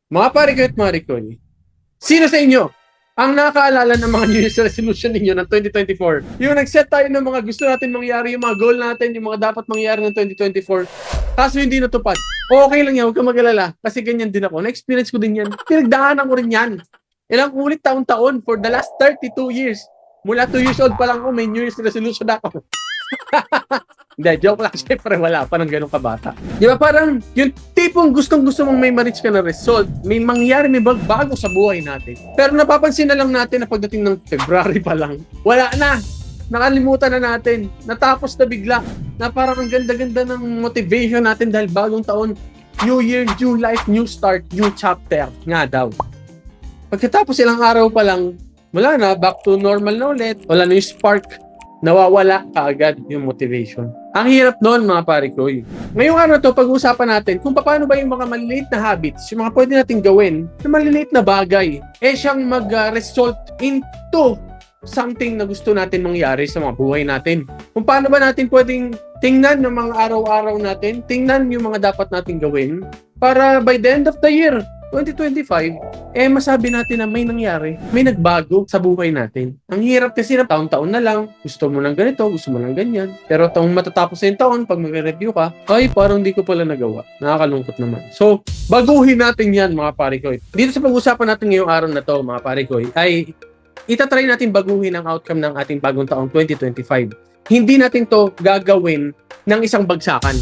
Mga pare ko at mga Ricoy, sino sa inyo ang nakaalala ng mga New Year's resolution ninyo ng 2024? Yung nag-set tayo ng mga gusto natin mangyari, yung mga goal natin, yung mga dapat mangyari ng 2024, kaso hindi natupad. Okay lang yan, huwag kang mag-alala. Kasi ganyan din ako. Na-experience ko din yan. Pinagdaanan ko rin yan. Ilang ulit taon-taon for the last 32 years. Mula 2 years old pa lang ako, may New Year's resolution ako. Hindi, joke lang. Siyempre, wala pa ng ganun kabata. Di ba parang yung tipong gustong-gusto mong may ma-reach ka na result, may mangyari, may bago sa buhay natin. Pero napapansin na lang natin na pagdating ng February pa lang, wala na. Nakalimutan na natin. Natapos na bigla. Na parang ang ganda-ganda ng motivation natin dahil bagong taon, new year, new life, new start, new chapter. Nga daw. Pagkatapos ilang araw pa lang, wala na, back to normal na ulit. Wala na yung spark. Nawawala kaagad yung motivation. Ang hirap noon, mga pare ko. Ngayong araw to, pag-uusapan natin kung paano ba yung mga maliliit na habits, yung mga pwede natin gawin na maliliit na bagay, siyang mag-result into something na gusto natin mangyari sa mga buhay natin. Kung paano ba natin pwedeng tingnan ng mga araw-araw natin, tingnan yung mga dapat natin gawin para by the end of the year, 2025, masabi natin na may nangyari, may nagbago sa buhay natin. Ang hirap kasi na taon-taon na lang, gusto mo ng ganito, gusto mo ng ganyan. Pero taong matatapos na yung taon, pag magre-review ka, ay parang hindi ko pala nagawa. Nakakalungkot naman. So, baguhin natin yan, mga pare ko. Dito sa pag-usapan natin ngayong araw na to, mga pare ko, ay itatry natin baguhin ang outcome ng ating bagong taong 2025. Hindi natin to gagawin ng isang bagsakan.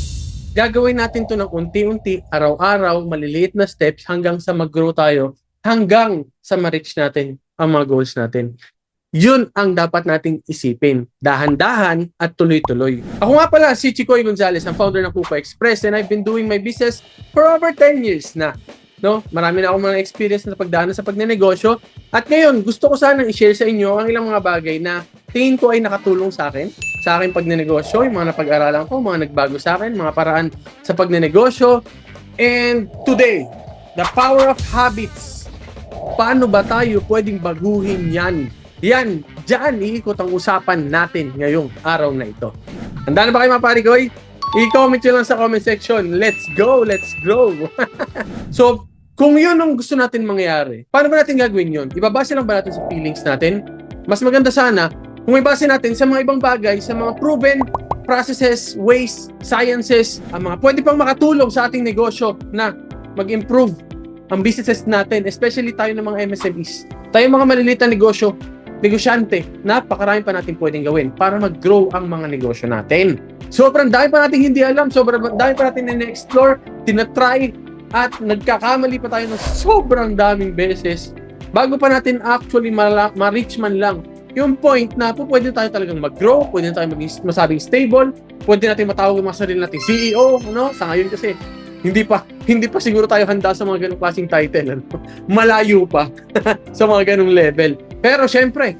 Gagawin natin to ng unti-unti, araw-araw, maliliit na steps hanggang sa mag-grow tayo, hanggang sa ma-reach natin ang mga goals natin. Yun ang dapat nating isipin. Dahan-dahan at tuloy-tuloy. Ako nga pala, si Chicoy Gonzalez, ang founder ng Kupa Express, and I've been doing my business for over 10 years na. No? Marami na akong mga experience na pagdaanan sa pagnenegosyo. At ngayon, gusto ko sanang i-share sa inyo ang ilang mga bagay na tingin ko ay nakatulong sa aking pagnenegosyo, yung mga napag-aralan ko, mga nagbago sa akin, mga paraan sa pagnenegosyo. And today, the power of habits. Paano ba tayo pwedeng baguhin yan? Diyan iikot ang usapan natin ngayong araw na ito. Handa na ba kayo, mga pare ko? I-comment nyo lang sa comment section. Let's go! Let's grow! So, kung yun ang gusto natin mangyari, paano ba natin gagawin yun? Ibabase lang ba natin sa feelings natin? Mas maganda sana kung ibase natin sa mga ibang bagay, sa mga proven processes, ways, sciences, ang mga pwede pang makatulong sa ating negosyo na mag-improve ang businesses natin, especially tayo ng mga MSMEs. Tayo mga maliliit na negosyo, negosyante, napakarami pa natin pwedeng gawin para mag-grow ang mga negosyo natin. Sobrang dami pa natin hindi alam, sobrang dami pa natin na-explore, tinatry, at nagkakamali pa tayo ng sobrang daming beses bago pa natin actually ma-reach man lang yung point na pwede tayo talagang mag-grow, pwede tayo masabing stable, pwede natin matawag ang mga sarili natin CEO, ano? Sa ngayon kasi hindi pa siguro tayo handa sa mga ganung klaseng title, ano? Malayo pa sa mga ganung level. Pero syempre,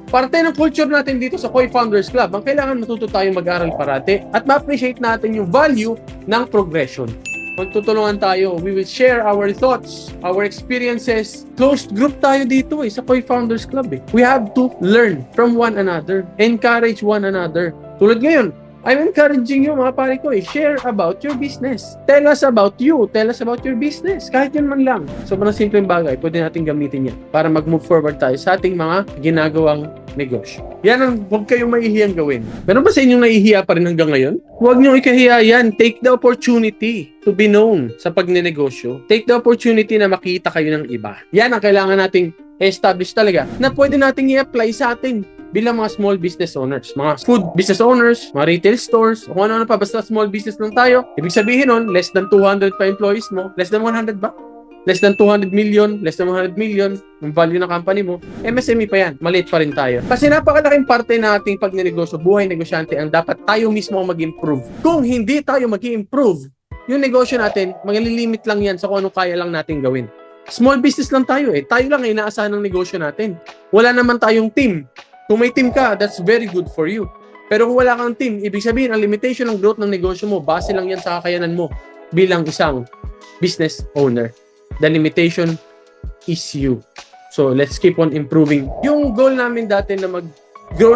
parte ng culture natin dito sa Koi Founders Club, ang kailangan matuto tayong mag-aral parati at ma-appreciate natin yung value ng progression. Magtutulungan tayo. We will share our thoughts, our experiences. Closed group tayo dito sa Koi Founders Club. We have to learn from one another, encourage one another. Tulad ngayon, I'm encouraging you, mga pare ko, share about your business. Tell us about you. Tell us about your business. Kahit yun man lang. Sobrang simpleng bagay, pwede natin gamitin yan para mag-move forward tayo sa ating mga ginagawang negosyo. Yan ang huwag kayong mahihiyang gawin. Meron ba sa inyong nahihiya pa rin hanggang ngayon? Huwag niyong ikahiya yan. Take the opportunity to be known sa pagnenegosyo. Take the opportunity na makita kayo ng iba. Yan ang kailangan nating establish talaga na pwede nating i-apply sa atin bilang mga small business owners, mga food business owners, mga retail stores, o ano pa, basta small business lang tayo. Ibig sabihin nun, less than 200 pa employees mo, less than 100 ba? Less than 200 million, less than 100 million, yung value ng company mo, MSME pa yan, maliit pa rin tayo. Kasi napakalaking parte ng ating pagnenegosyo, buhay negosyante, ang dapat tayo mismo ang mag-improve. Kung hindi tayo mag-improve, yung negosyo natin, maglilimit lang yan sa kung anong kaya lang natin gawin. Small business lang tayo tayo lang ay inaasahan ng negosyo natin. Wala naman tayong team. Kung may team ka, that's very good for you. Pero kung wala kang team, ibig sabihin, ang limitation ng growth ng negosyo mo, base lang yan sa kakayanan mo bilang isang business owner. The limitation is you. So, let's keep on improving. Yung goal namin dati na mag-grow,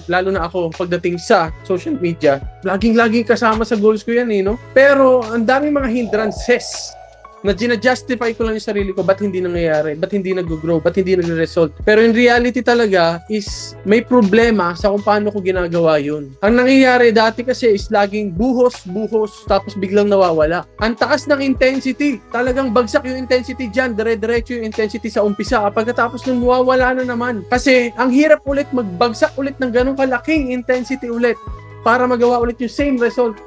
lalo na ako pagdating sa social media, laging kasama sa goals ko yan, no? Pero, ang daming mga hindrances na gina-justify ko lang yung sarili ko, ba't hindi nangyayari, ba't hindi nag-grow, ba't hindi nag-result. Pero in reality talaga is may problema sa kung paano ko ginagawa yun. Ang nangyayari dati kasi is laging buhos, tapos biglang nawawala. Ang taas ng intensity, talagang bagsak yung intensity dyan, dire-diretso yung intensity sa umpisa. Pagkatapos nung mawawala na naman. Kasi ang hirap ulit magbagsak ulit ng ganong kalaking intensity ulit para magawa ulit yung same result.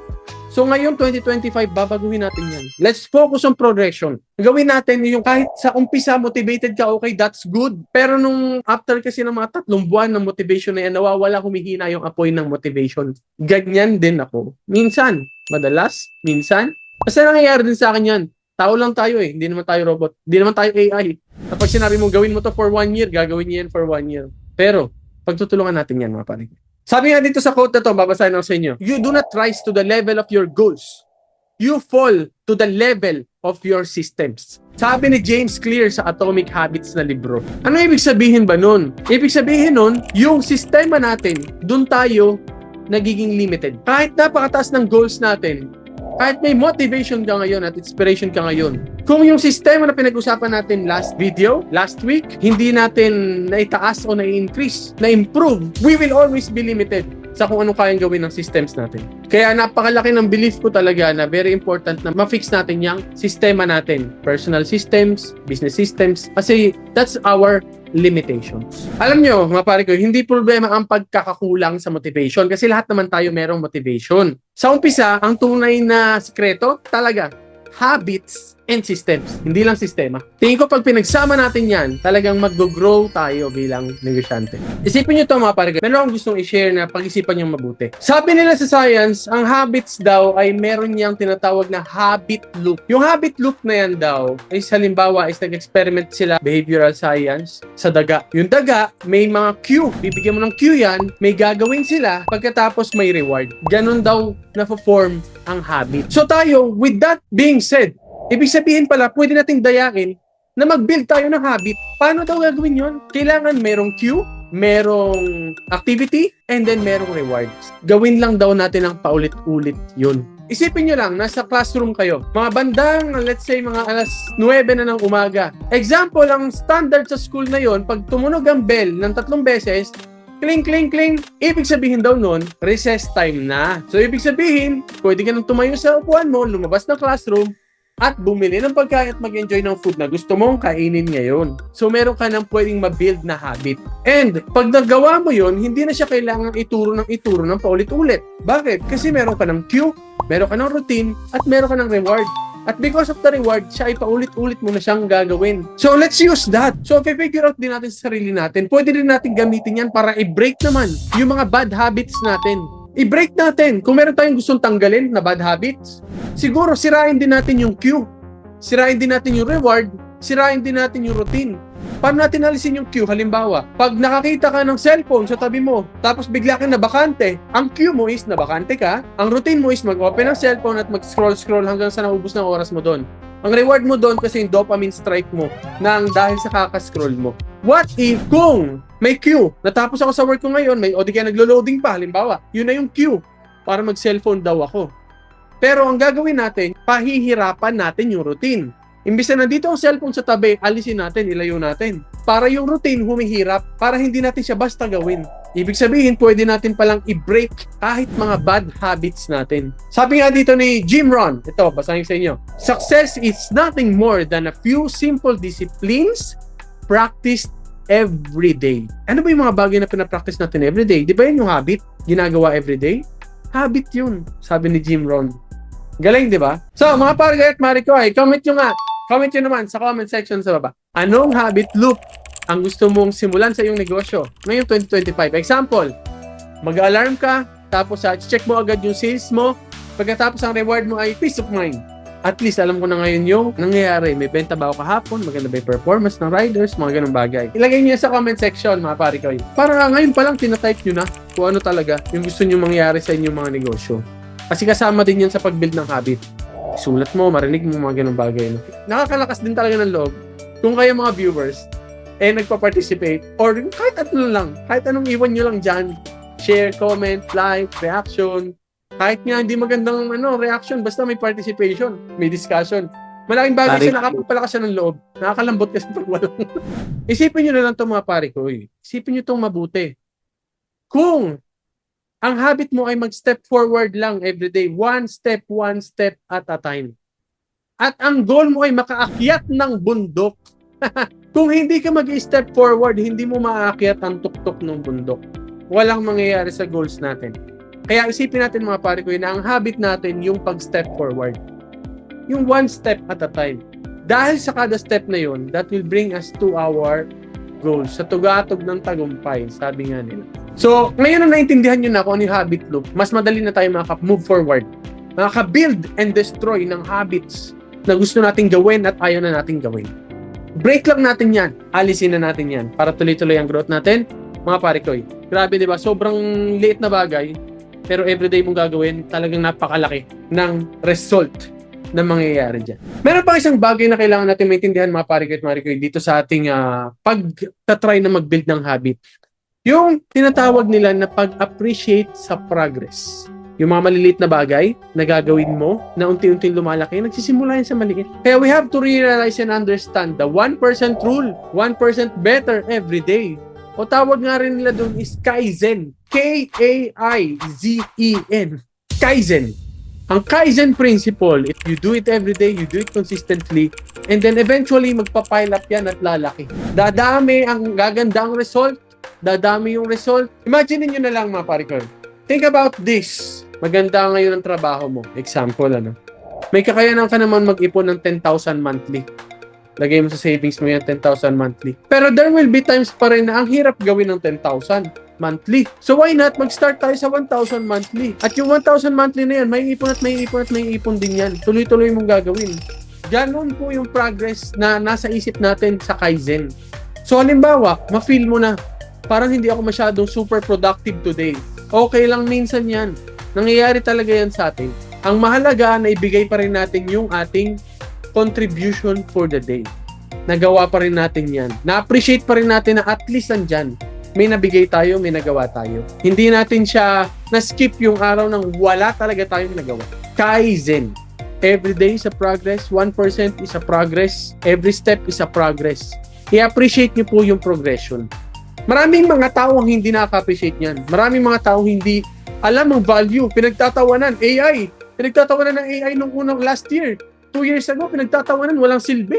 So ngayon, 2025, babaguhin natin yan. Let's focus on progression. Gawin natin yung kahit sa umpisa, motivated ka, okay, that's good. Pero nung after kasi ng mga 3 buwan ng motivation na yan, nawawala, humihina yung apoy ng motivation. Ganyan din ako. Minsan, madalas, minsan. Basta nangyayari din sa akin yan. Tao lang tayo eh. Hindi naman tayo robot. Hindi naman tayo AI. Kapag sinabi mo gawin mo to for 1 year, gagawin niyo yan for 1 year. Pero, pagtutulungan natin yan mga pare. Sabi nga dito sa quote na to, babasahin ako sa inyo. You do not rise to the level of your goals. You fall to the level of your systems. Sabi ni James Clear sa Atomic Habits na libro. Ano ibig sabihin ba nun? Ibig sabihin nun, yung sistema natin, dun tayo nagiging limited. Kahit napakataas ng goals natin, kahit may motivation ka ngayon at inspiration ka ngayon, kung yung sistema na pinag-usapan natin last video, last week, hindi natin naitaas o na-increase, na-improve, we will always be limited sa kung anong kayang gawin ng systems natin. Kaya napakalaki ng belief ko talaga na very important na ma-fix natin yung sistema natin. Personal systems, business systems, kasi that's our limitations. Alam nyo, mga pare ko, hindi problema ang pagkakakulang sa motivation kasi lahat naman tayo merong motivation. Sa umpisa, ang tunay na sikreto, talaga, habits and systems. Hindi lang sistema. Tingin ko pag pinagsama natin yan, talagang mag-grow tayo bilang negosyante. Isipin nyo ito mga pare ko, meron akong gustong i-share na pag-isipan nyo mabuti. Sabi nila sa science, ang habits daw ay meron niyang tinatawag na habit loop. Yung habit loop na yan daw, is halimbawa is nag-experiment sila behavioral science sa daga. Yung daga, may mga cue. Bibigyan mo ng cue yan, may gagawin sila, pagkatapos may reward. Ganon daw na-form ang habit. So tayo, with that being said, ibig sabihin pala, pwede nating dayakin na mag-build tayo ng habit. Paano daw gagawin yon? Kailangan merong cue, merong activity, and then merong rewards. Gawin lang daw natin ang paulit-ulit yun. Isipin nyo lang, nasa classroom kayo. Mga bandang, let's say, mga alas 9 na ng umaga. Example, ang standard sa school na yon, pag tumunog ang bell ng 3 beses, cling, cling, cling. Ibig sabihin daw nun, recess time na. So, ibig sabihin, pwede ka nang tumayo sa upuan mo, lumabas ng classroom, at bumili ng pagkain at mag-enjoy ng food na gusto mong kainin ngayon. So, meron ka nang pwedeng ma-build na habit. And, pag nagawa mo yon, hindi na siya kailangan ituro ng paulit-ulit. Bakit? Kasi meron ka ng cue, meron ka ng routine, at meron ka ng reward. At because of the reward, siya ay paulit-ulit mo na siyang gagawin. So, let's use that. So, if i-figure out din natin sa sarili natin, pwede rin natin gamitin yan para i-break naman yung mga bad habits natin. I-break natin. Kung meron tayong gustong tanggalin na bad habits, siguro sirain din natin yung cue. Sirain din natin yung reward. Sirain din natin yung routine. Paano natin alisin yung cue? Halimbawa, pag nakakita ka ng cellphone sa tabi mo, tapos bigla kang nabakante, ang cue mo is nabakante ka, ang routine mo is mag-open ng cellphone at mag-scroll hanggang sa naubos ng oras mo doon. Ang reward mo doon kasi yung dopamine strike mo nang dahil sa kakascroll mo. What if kung may cue, natapos ako sa work ko ngayon, may o di kaya naglo-loading pa, halimbawa, yun na yung cue para mag-cellphone daw ako. Pero ang gagawin natin, pahihirapan natin yung routine. Imbis na nandito ang cellphone sa tabi, alisin natin, ilayo natin. Para yung routine humihirap, para hindi natin siya basta gawin. Ibig sabihin, pwede natin palang i-break kahit mga bad habits natin. Sabi nga dito ni Jim Rohn, ito, basahin sa inyo. Success is nothing more than a few simple disciplines practiced every day. Ano ba yung mga bagay na pinapractice natin every day? Di ba yun yung habit? Ginagawa every day? Habit yun, sabi ni Jim Rohn. Galing, di ba? So, mga pargay at mariko ay, comment nyo nga. Comment nyo naman sa comment section sa baba. Anong habit loop ang gusto mong simulan sa iyong negosyo ngayong 2025? Example, mag-alarm ka, tapos check mo agad yung sales mo, pagkatapos ang reward mo ay peace of mind. At least alam ko na ngayon yung nangyayari. May benta ba ako kahapon? Maganda ba yung performance ng riders? Mga ganung bagay. Ilagay niyo sa comment section, mga pare ko. Para ngayon pa lang, tinatype nyo na kung ano talaga yung gusto nyo mangyari sa inyong mga negosyo. Kasi kasama din yan sa pag-build ng habit. Sulat mo, marinig mo mga ganung bagay. No? Nakakalakas din talaga ng loob kung kayo mga viewers nagpa-participate or kahit ano lang, kahit anong iwan nyo lang dyan. Share, comment, like, reaction. Kahit nga hindi magandang reaction, basta may participation, may discussion. Malaking bagay Pare siya, nakapagpalakas siya ng loob. Nakakalambot kasi pag walang. Isipin nyo na lang itong mga pare ko. Isipin nyo itong mabuti. Kung ang habit mo ay mag-step forward lang everyday, one step at a time. At ang goal mo ay makaakyat ng bundok. Kung hindi ka mag-step forward, hindi mo maaakyat ang tuktok ng bundok. Walang mangyayari sa goals natin. Kaya isipin natin mga pare ko na ang habit natin yung pag-step forward. Yung one step at a time. Dahil sa kada step na yun, that will bring us to our goals. Sa tugatog ng tagumpay, sabi nga nila. So, ngayon na naintindihan nyo na kung ano yung habit loop, mas madali na tayo move forward. Makaka-build and destroy ng habits na gusto nating gawin at ayaw na nating gawin. Break lang natin yan. Alisin na natin yan para tuloy-tuloy ang growth natin. Mga pare ko, grabe diba? Sobrang liit na bagay, pero everyday mong gagawin, talagang napakalaki ng result na mangyayari dyan. Meron pang isang bagay na kailangan natin maintindihan mga pare ko at mga Ricoy dito sa ating pag-try na mag-build ng habit. Yung tinatawag nila na pag-appreciate sa progress. Yung mga maliliit na bagay na gagawin mo na unti-unting lumalaki, nagsisimula yan sa maliit. Kaya we have to realize and understand the 1% rule, 1% better every day. O tawag nga rin nila doon is Kaizen. K-A-I-Z-E-N. Kaizen. Ang Kaizen principle, if you do it every day, you do it consistently, and then eventually magpapile up yan at lalaki. Dadami ang gaganda ang result, dadami yung result. Imagine niyo na lang mga pare ko. Think about this. Maganda ngayon ang trabaho mo. Example, may kakayanan ka naman mag-ipon ng 10,000 monthly. Lagay mo sa savings mo yan 10,000 monthly. Pero there will be times pa rin na ang hirap gawin ng 10,000 monthly. So why not mag-start tayo sa 1,000 monthly? At yung 1,000 monthly na yan, may ipon din yan. Tuloy-tuloy mong gagawin. Ganon po yung progress na nasa isip natin sa Kaizen. So halimbawa, ma-feel mo na parang hindi ako masyadong super productive today. Okay lang minsan yan. Nangyayari talaga yan sa atin. Ang mahalaga na ibigay pa rin natin yung ating contribution for the day. Nagawa pa rin natin yan. Na-appreciate pa rin natin na at least nandyan. May nabigay tayo, may nagawa tayo. Hindi natin siya na-skip yung araw nang wala talaga tayong nagawa. Kaizen. Every day is a progress. 1% is a progress. Every step is a progress. I-appreciate niyo po yung progression. Maraming mga tao ang hindi nakaka-appreciate niyan. Maraming mga tao hindi alam ang value. Pinagtatawanan. AI. Pinagtatawanan ng AI nung unang last year. 2 years ago, pinagtatawanan. Walang silbi.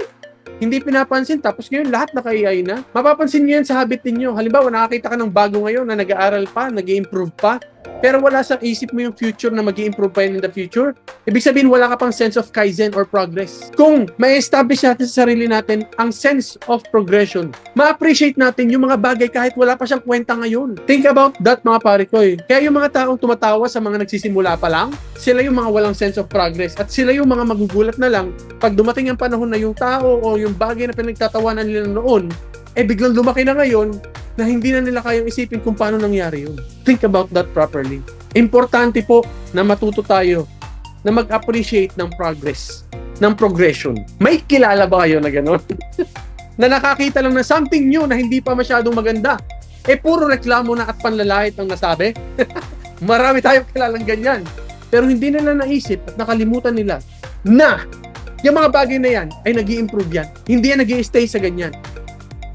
Hindi pinapansin. Tapos ngayon, lahat naka-AI na. Mapapansin niyo yan sa habit ninyo. Halimbawa, nakakita ka ng bago ngayon na nag-aaral pa, nag-i-improve pa. Pero wala sa isip mo yung future na mag-i-improve pa yun in the future. Ibig sabihin, wala ka pang sense of Kaizen or progress. Kung may establish natin sa sarili natin ang sense of progression, ma-appreciate natin yung mga bagay kahit wala pa siyang kwenta ngayon. Think about that mga pare ko. Kaya yung mga taong tumatawa sa mga nagsisimula pa lang, sila yung mga walang sense of progress. At sila yung mga magugulat na lang pag dumating ang panahon na yung tao o yung bagay na pinagtatawanan nila noon, biglang lumaki na ngayon na hindi na nila kayang isipin kung paano nangyari yun. Think about that properly. Importante po na matuto tayo na mag-appreciate ng progress, ng progression. May kilala ba kayo na gano'n? Na nakakita lang na something new na hindi pa masyadong maganda. Puro reklamo na at panlalait ang nasabi. Marami tayong kilalang ganyan. Pero hindi nila naisip at nakalimutan nila na yung mga bagay na yan ay nag-i-improve yan. Hindi yan nag-i-stay sa ganyan.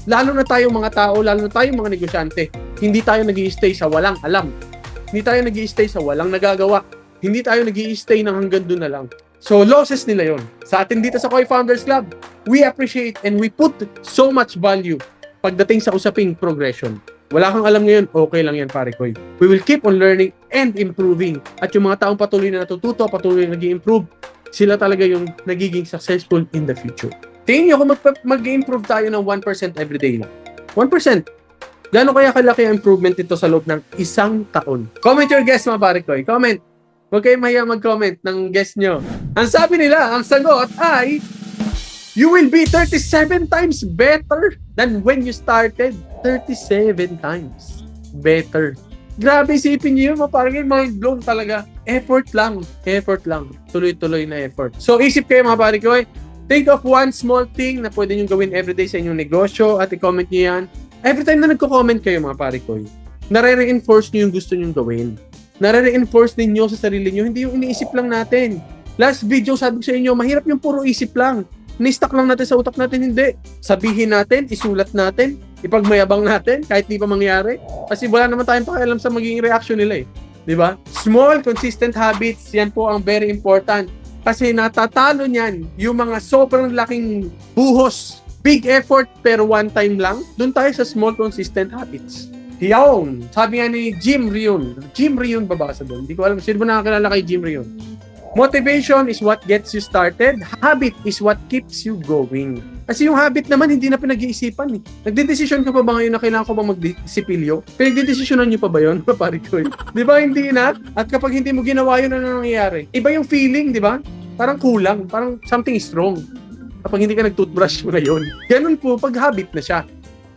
Lalo na tayong mga tao, lalo na tayong mga negosyante, hindi tayo nag-i-stay sa walang alam. Hindi tayo nag-i-stay sa walang nagagawa. Hindi tayo nag-i-stay ng hanggang doon na lang. So, losses nila yon. Sa atin dito sa Koi Founders Club, we appreciate and we put so much value pagdating sa usaping progression. Wala kang alam ngayon, okay lang yan pare Koy. We will keep on learning and improving. At yung mga taong patuloy na natututo, patuloy na nag-i-improve, sila talaga yung nagiging successful in the future. Tingin nyo kung mag-improve tayo ng 1% everyday lang. 1%. Gano'n kaya kalaki ang improvement ito sa loob ng isang taon? Comment your guess mga pare ko. Comment. Huwag kayong mahiya mag-comment ng guess nyo. Ang sabi nila, ang sagot ay, you will be 37 times better than when you started. 37 times better. Grabe, isipin nyo yun. Parang mind blown talaga. Effort lang. Effort lang. Tuloy-tuloy na effort. So, isip kayo mga pare ko. Think of one small thing na pwede nyo gawin everyday sa inyong negosyo at i-comment nyo yan. Every time na nagko-comment kayo mga pare ko, nare-reinforce nyo yung gusto nyo gawin. Nare-reinforce ninyo sa sarili nyo. Hindi yung iniisip lang natin. Last video, sabi ko sa inyo, mahirap yung puro isip lang. Ni-stuck lang natin sa utak natin, hindi. Sabihin natin, isulat natin, ipagmayabang natin, kahit di pa mangyari. Kasi wala naman tayong pakialam sa magiging reaction nila eh. Di ba? Small, consistent habits, yan po ang very important. Kasi natatalo niyan yung mga sobrang laking buhos, big effort pero one time lang. Doon tayo sa small, consistent habits. Yawn! Sabi nga ni Jim Rohn. Jim Rohn babasa doon. Hindi ko alam. Sino ba nakakilala kay Jim Rohn? Motivation is what gets you started. Habit is what keeps you going. Kasi yung habit naman, hindi na pinag-iisipan eh. Nagdedesisyon ka pa ba ngayon na kailangan ko ba magdisipilyo? Pinagdedesisyonan nyo pa ba yun? Pare ko eh. Di ba hindi na? At kapag hindi mo ginawa yun, ano nangyayari? Iba yung feeling, di ba? Parang kulang. Parang something is wrong. Kapag hindi ka nag-toothbrush mo na yun. Ganun po, pag habit na siya.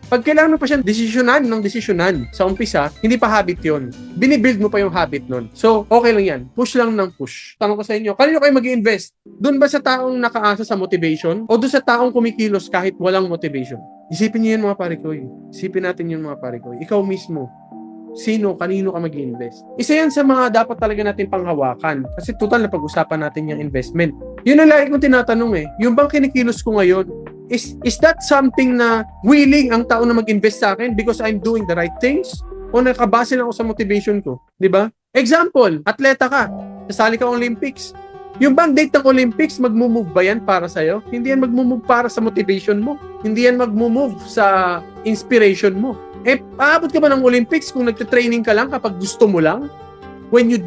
Pag kailangan mo pa siyang desisyonan sa umpisa, hindi pa habit yon. Binibuild mo pa yung habit nun. So, okay lang yan. Push lang ng push. Tanong ko sa inyo, kanino kayo mag-i-invest? Doon ba sa taong nakaasa sa motivation? O doon sa taong kumikilos kahit walang motivation? Isipin niyo yun mga pare ko. Isipin natin yun mga pare ko. Ikaw mismo. Kanino ka mag-i-invest? Isa yan sa mga dapat talaga natin panghawakan. Kasi total na pag-usapan natin yung investment. Yun ang lagi kong tinatanong eh. Yung bang kinikilos ko ngayon, is that something na willing ang tao na mag-invest sa akin because I'm doing the right things? O nakabase lang ako sa motivation ko? Di ba? Example, atleta ka. Nasali ka Olympics. Yung bang date ng Olympics, magmumove ba yan para sa'yo? Hindi yan magmumove para sa motivation mo. Hindi yan magmumove sa inspiration mo. Aabot ka ba ng Olympics kung nagte-training ka lang kapag gusto mo lang? When you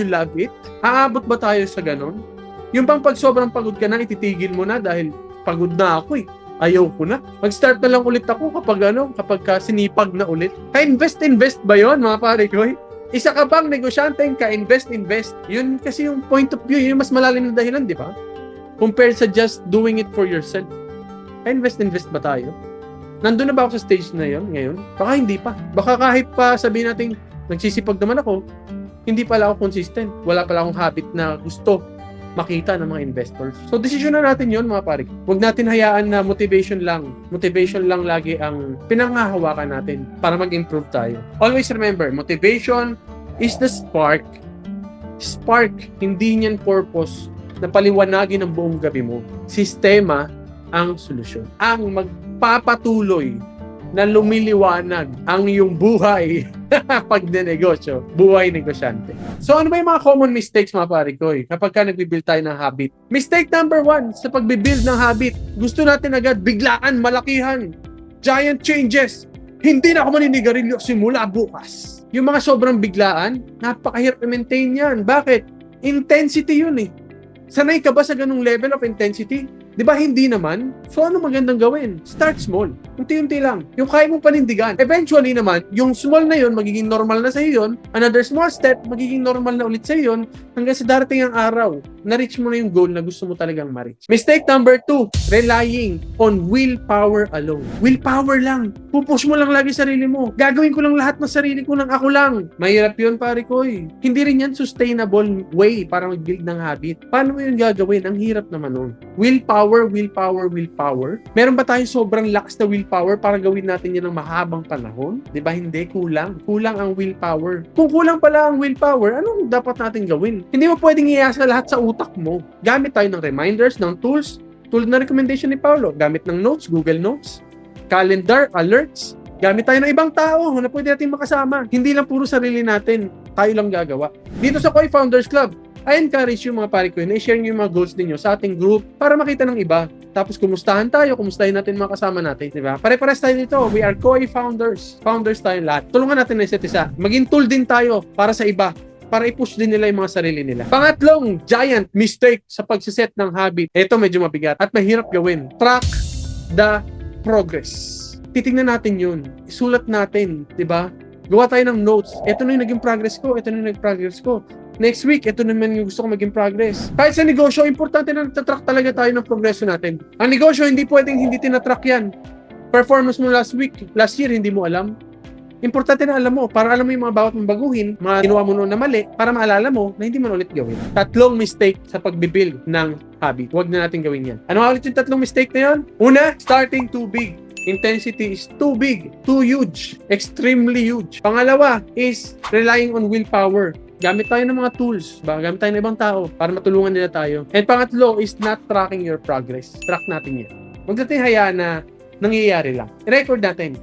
love it? Aabot ba tayo sa ganon? Yung bang pag sobrang pagod ka na, ititigil mo na dahil pagod na ako eh. Ayaw ko na. Mag-start na lang ulit ako kapag sinipag na ulit. Ka-invest ba yon mga pare ko? Isa ka bang negosyanteng ka-invest? Yun kasi yung point of view, yun yung mas malalim na dahilan, di ba? Compared sa just doing it for yourself. Ka-invest ba tayo? Nandun na ba ako sa stage na yon ngayon? Baka hindi pa. Baka kahit pa sabihin natin, nagsisipag naman ako, hindi pala ako consistent. Wala pala akong habit na gusto makita ng mga investors. So, desisyon na natin yon mga pare. Huwag natin hayaan na motivation lang lagi ang pinanghahawakan natin para mag-improve tayo. Always remember, motivation is the spark. Spark, hindi niyan purpose na paliwanagin ang buong gabi mo. Sistema ang solusyon. Ang magpapatuloy na lumiliwanag ang iyong buhay pag negosyo, buhay negosyante. So ano ba yung mga common mistakes mga pare ko kapag ka nagbibuild tayo ng habit? Mistake number 1 sa pagbibuild ng habit, gusto natin agad biglaan, malakihan, giant changes. Hindi na ako maninigarilyo simula bukas. Yung mga sobrang biglaan, napakahirap i-maintain yan. Bakit? Intensity yun eh. Sanay ka ba sa ganung level of intensity? Di ba hindi naman? So ano magandang gawin? Start small. Unti-unti lang. Yung kaya mong panindigan. Eventually naman, yung small na yun, magiging normal na sa'yo yun. Another small step, magiging normal na ulit sa'yo yun. Hanggang sa darating ang araw, na-reach mo na yung goal na gusto mo talagang ma-reach. Mistake number 2, relying on willpower alone. Willpower lang. Pupush mo lang lagi sarili mo. Gagawin ko lang lahat ng sarili ko ng ako lang. Mahirap yun pare ko Hindi rin yan sustainable way para mag-build ng habit. Paano mo yun gagawin? Ang hirap naman nun. Willpower. Meron ba tayong sobrang lakas na willpower para gawin natin yan ng mahabang panahon? Di ba hindi? Kulang ang willpower. Kung kulang pala ang willpower, anong dapat natin gawin? Hindi mo pwedeng iasa lahat sa utak mo. Gamit tayo ng reminders, ng tools, tulad na recommendation ni Paulo. Gamit ng notes, Google Notes, calendar, alerts. Gamit tayo ng ibang tao na pwede natin makasama. Hindi lang puro sarili natin. Tayo lang gagawa. Dito sa Koi Founders Club, I encourage yung mga pare ko na i-share nyo yung mga goals ninyo sa ating group para makita ng iba. Tapos kumustahin natin mga kasama natin, di ba? Pare-pares tayo dito. We are Koi Founders. Founders tayo lahat. Tulungan natin na isa't isa. Maging tool din tayo para sa iba. Para i-push din nila yung mga sarili nila. Pangatlong giant mistake sa pagsiset ng habit. Ito medyo mabigat at mahirap gawin. Track the progress. Titingnan natin yun. Isulat natin, di ba? Gawa tayo ng notes. Ito na yung naging progress ko. Next week, ito naman yung gusto ko maging progress. Kahit sa negosyo, importante na natatrack talaga tayo ng progresyo natin. Ang negosyo, hindi pwedeng hindi tinatrack yan. Performance mo last year, hindi mo alam. Importante na alam mo, para alam mo yung mga bawat mong baguhin, mga ginawa mo noon na mali, para maalala mo na hindi mo ulit gawin. 3 mistake sa pagbibuild ng habit. Huwag na natin gawin yan. Ano ulit yung 3 mistake na yun? Una, starting too big. Intensity is too big, too huge, extremely huge. Pangalawa is relying on willpower. Gamit tayo ng mga tools, gamit tayo ng ibang tao para matulungan nila tayo. And pangatlo is not tracking your progress. Track natin yan. Huwag natin hayaan na nangyayari lang. I-record natin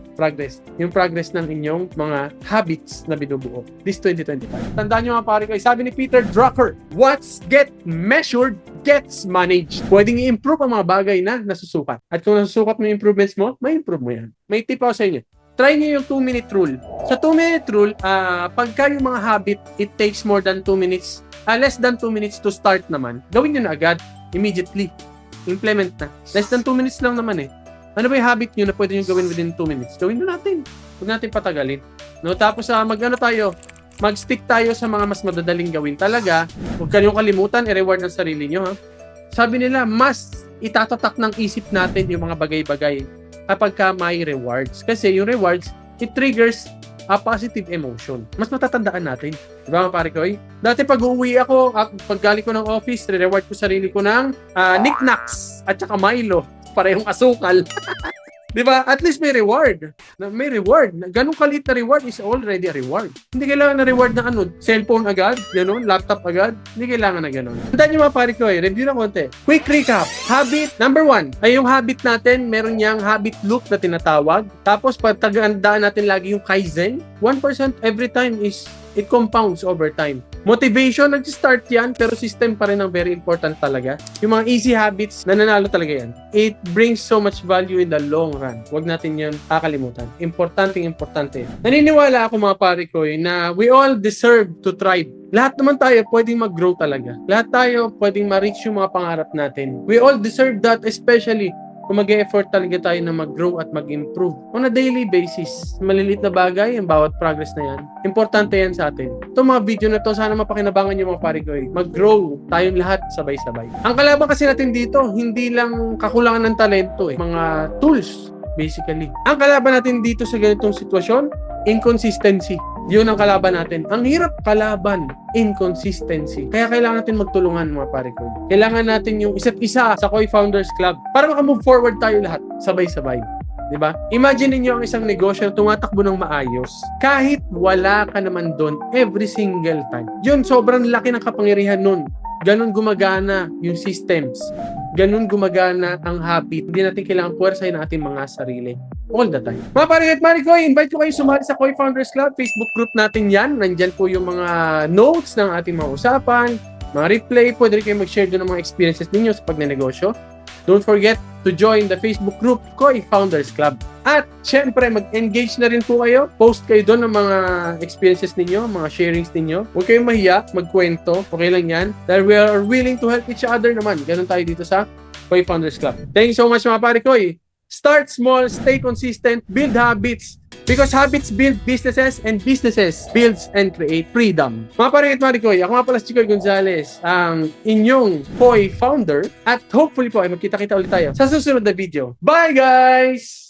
yung progress ng inyong mga habits na binubuo this 2025. Tandaan nyo mga pare ko, sabi ni Peter Drucker, what's get measured gets managed. Pwedeng i-improve ang mga bagay na nasusukat. At kung nasusukat mo yung improvements mo, may improve mo yan. May tip ako sa inyo. Try nyo yung 2-minute rule. Sa 2-minute rule, pagka yung mga habit, it takes more than 2 minutes, less than 2 minutes to start naman, gawin nyo na agad, immediately. Implement na. Less than 2 minutes lang naman eh. Ano ba yung habit nyo na pwede nyo gawin within 2 minutes? Gawin na natin. Huwag natin patagalin. No? Tapos mag-stick tayo sa mga mas madadaling gawin talaga. Huwag kayong kalimutan, i-reward ng sarili nyo. Ha? Sabi nila, mas itatatak ng isip natin yung mga bagay-bagay kapag ka may rewards. Kasi yung rewards, it triggers a positive emotion. Mas matatandaan natin. Diba mga pare ko? Dati pag uuwi ako, pag galing ko ng office, re-reward ko sarili ko ng knickknacks at saka Milo. Parehong asukal. Diba? At least may reward. May reward. Ganong kalit na reward is already a reward. Hindi kailangan na reward na cellphone agad, ganun, laptop agad. Hindi kailangan na ganun. Tandaan nyo mga pare ko review na konti. Quick recap. Habit, number 1, ay yung habit natin, meron niyang habit loop na tinatawag. Tapos pagtagandaan natin lagi yung Kaizen. 1% every time is it compounds over time. Motivation, nag-start yan, pero system pa rin ang very important talaga. Yung mga easy habits, nananalo talaga yan. It brings so much value in the long run. Huwag natin yan kakalimutan. Importante. Naniniwala ako mga pare ko na we all deserve to thrive. Lahat naman tayo pwedeng mag-grow talaga. Lahat tayo pwedeng ma-reach yung mga pangarap natin. We all deserve that, especially kung mag-e-effort talaga tayo na mag-grow at mag-improve on a daily basis. Maliliit na bagay, ang bawat progress na yan. Importante yan sa atin. Itong mga video na to, sana mapakinabangan yung mga pare ko. Mag-grow tayong lahat sabay-sabay. Ang kalaban kasi natin dito, hindi lang kakulangan ng talento mga tools, basically. Ang kalaban natin dito sa ganitong sitwasyon, inconsistency. Yun ang kalaban natin. Ang hirap kalaban, inconsistency. Kaya kailangan natin magtulungan mga pare ko. Kailangan natin yung isa't isa sa Koi Founders Club para makamove forward tayo lahat, sabay-sabay. Diba? Imagine niyo ang isang negosyo na tumatakbo ng maayos kahit wala ka naman doon every single time. Yun, sobrang laki ng kapangyarihan nun. Ganon gumagana yung systems. Ganon gumagana ang habit. Hindi natin kailangan puwersahin ang ating mga sarili all the time. Mga pare at pare ko, invite ko kayo sumali sa Koi Founders Club. Facebook group natin yan. Nandyan po yung mga notes ng ating mga usapan, mga replay. Pwede rin kayo mag-share doon ng mga experiences ninyo sa pagnenegosyo. Don't forget to join the Facebook group Koi Founders Club. At syempre, mag-engage na rin po kayo. Post kayo doon ng mga experiences ninyo, mga sharings ninyo. Huwag kayong mahiya, magkwento. Okay lang yan. Dahil we are willing to help each other naman. Ganun tayo dito sa Koi Founders Club. Thank you so much mga pare Koi. Start small, stay consistent, build habits. Because habits build businesses and businesses builds and create freedom. Mga pare at pare Koi, ako nga pala si Chicoy Gonzalez, ang inyong Koi founder. At hopefully po ay magkita-kita ulit tayo sa susunod na video. Bye guys!